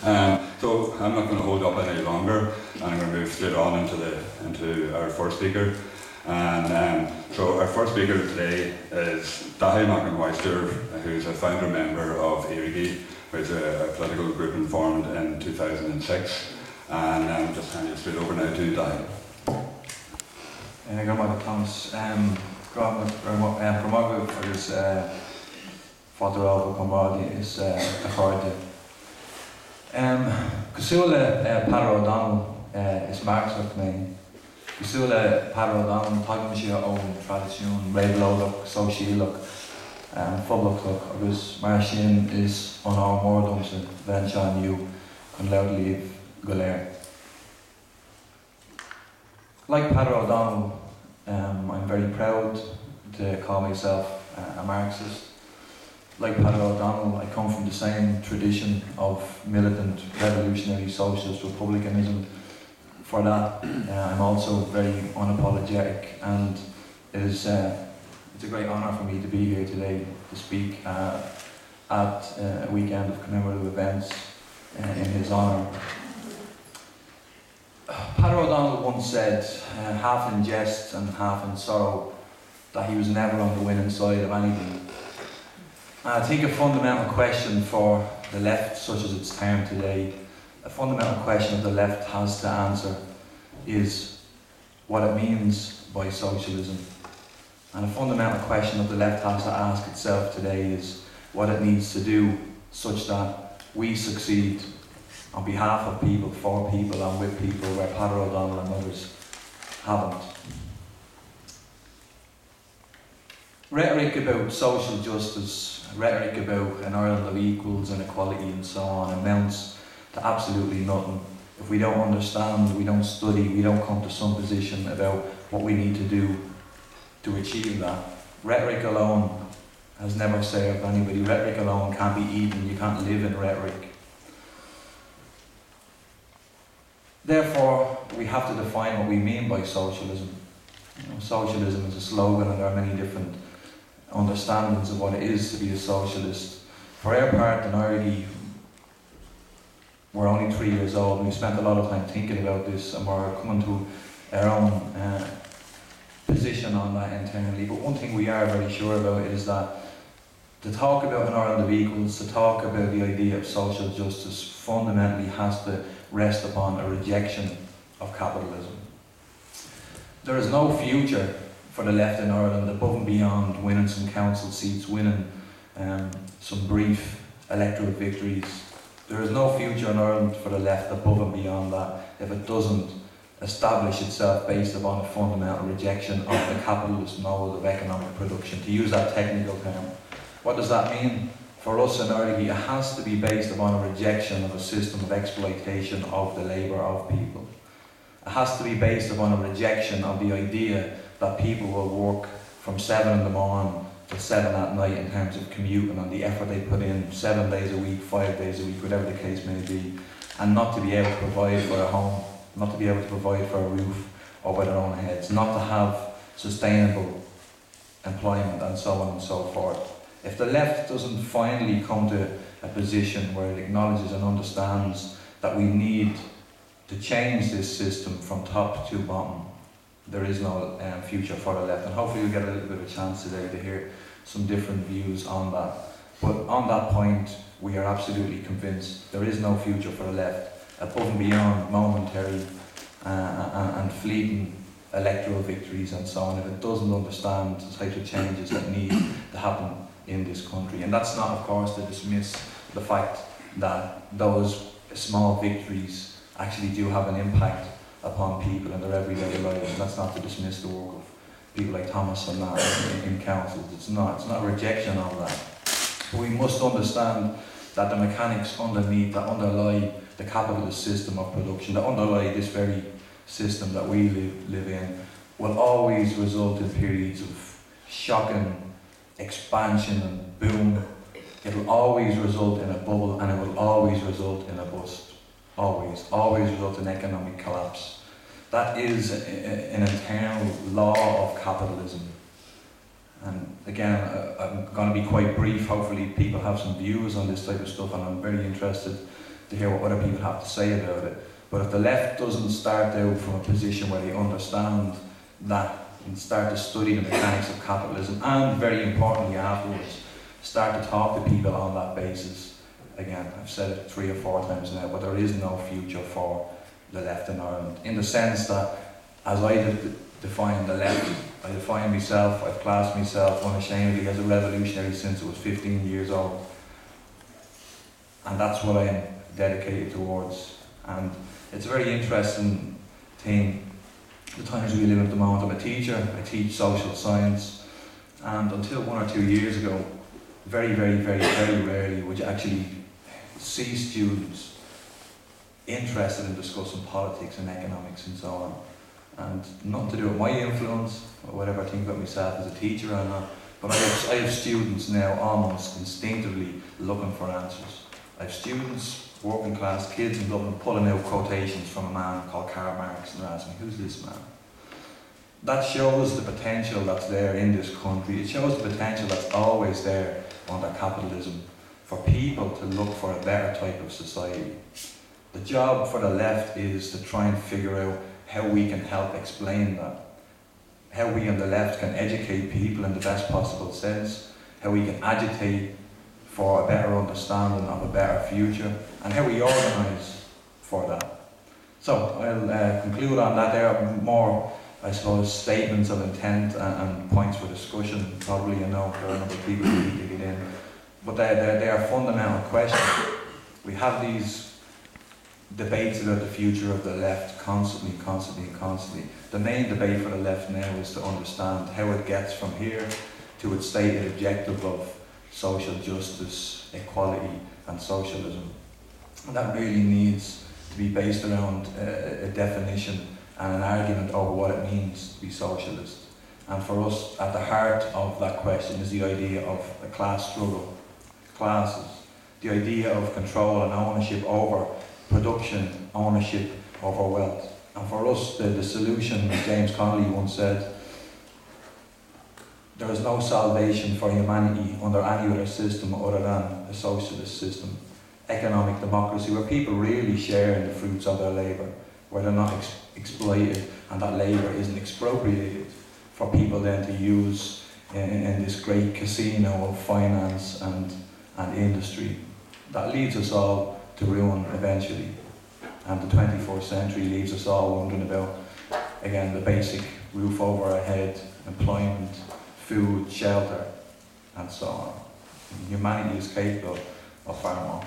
So I'm not going to hold up any longer, and I'm going to move straight on into our first speaker. And so our first speaker today is Daithí Mac An Mháistir, who's a founder member of éirígí, which is a political group formed in 2006. And I'm just handing it straight over now to Daithí. Good morning, Thomas. Promogu agus fodral comrade is a hard. Councillor Peadar O'Donnell is Marxist name. Councillor Peadar O'Donnell tagan sé own tradition, réblódach, sóisialach, fóblach agus mar sin is an ámórdom sa bhean se aniu chun leabhar líomh go léir. Like Peadar O'Donnell, I'm very proud to call myself a Marxist. Like Peadar O'Donnell, I come from the same tradition of militant revolutionary socialist republicanism. For that, I'm also very unapologetic, and it's a great honour for me to be here today to speak at a weekend of commemorative events in his honour. Peadar O'Donnell once said, half in jest and half in sorrow, that he was never on the winning side of anything. And I think a fundamental question for the left, such as it's termed today, a fundamental question that the left has to answer is what it means by socialism. And a fundamental question that the left has to ask itself today is what it needs to do such that we succeed on behalf of people, for people and with people, where Peadar O'Donnell and others haven't. Rhetoric about social justice, rhetoric about an Ireland of equals and equality and so on amounts to absolutely nothing if we don't understand, we don't study, we don't come to some position about what we need to do to achieve that. Rhetoric alone has never served anybody. Rhetoric alone can't be eaten. You can't live in rhetoric. Therefore, we have to define what we mean by socialism. Socialism is a slogan, and there are many different understandings of what it is to be a socialist. For our part in éirígí, we're only 3 years old, and we've spent a lot of time thinking about this, and we're coming to our own position on that internally. But one thing we are very sure about is that to talk about an Ireland of equals, to talk about the idea of social justice, fundamentally has to rest upon a rejection of capitalism. There is no future for the left in Ireland above and beyond winning some council seats, winning some brief electoral victories. There is no future in Ireland for the left above and beyond that if it doesn't establish itself based upon a fundamental rejection of the capitalist mode of economic production. To use that technical term, what does that mean? For us in éirígí, it has to be based upon a rejection of a system of exploitation of the labour of people. It has to be based upon a rejection of the idea that people will work from 7 in the morning to 7 at night in terms of commuting and the effort they put in 7 days a week, 5 days a week, whatever the case may be, and not to be able to provide for a home, not to be able to provide for a roof over their own heads, not to have sustainable employment and so on and so forth. If the left doesn't finally come to a position where it acknowledges and understands that we need to change this system from top to bottom, there is no future for the left. And hopefully we'll get a little bit of a chance today to hear some different views on that. But on that point, we are absolutely convinced there is no future for the left above and beyond momentary and fleeting electoral victories and so on, if it doesn't understand the types of changes that need to happen in this country. And that's not, of course, to dismiss the fact that those small victories actually do have an impact upon people in their everyday lives. And that's not to dismiss the work of people like Thomas and that in councils. It's not a rejection of that. But we must understand that the mechanics underneath, that underlie the capitalist system of production, that underlie this very system that we live in, will always result in periods of shocking expansion and boom. It will always result in a bubble, and it will always result in a bust. Always result in economic collapse. That is an internal law of capitalism. And again, I'm going to be quite brief. Hopefully people have some views on this type of stuff, and I'm very interested to hear what other people have to say about it. But if the left doesn't start out from a position where they understand that and start to study the mechanics of capitalism, and very importantly afterwards, start to talk to people on that basis, again, I've said it 3 or 4 times now, but there is no future for the left in Ireland, in the sense that, as I define the left, I define myself, I've classed myself unashamedly as a revolutionary since I was 15 years old. And that's what I am dedicated towards. And it's a very interesting thing, the times we live in at the moment. I'm a teacher, I teach social science, and until 1 or 2 years ago, very rarely would you actually see students interested in discussing politics and economics and so on. And nothing to do with my influence or whatever I think about myself as a teacher or not, but I have students now almost instinctively looking for answers. I have students, working class kids in Dublin, pulling out quotations from a man called Karl Marx, and they're asking, who's this man? That shows the potential that's there in this country. It shows the potential that's always there under capitalism for people to look for a better type of society. The job for the left is to try and figure out how we can help explain that, how we on the left can educate people in the best possible sense, how we can agitate for a better understanding of a better future, and how we organise for that. So I'll conclude on that. There are more, I suppose, statements of intent and points for discussion. Probably, you know, there are a number of people who need to get in, but they are fundamental questions. We have these debates about the future of the left constantly. The main debate for the left now is to understand how it gets from here to its stated objective of social justice, equality and socialism. And that really needs to be based around a definition and an argument over what it means to be socialist. And for us, at the heart of that question is the idea of a class struggle, classes, the idea of control and ownership over production, ownership over wealth. And for us, the solution, as James Connolly once said, there is no salvation for humanity under any other system other than a socialist system. Economic democracy, where people really share in the fruits of their labour, where they're not exploited and that labour isn't expropriated for people then to use in this great casino of finance and industry. That leads us all to ruin eventually. And the 21st century leaves us all wondering about, again, the basic roof over our head, employment, food, shelter, and so on. Humanity is capable of far more.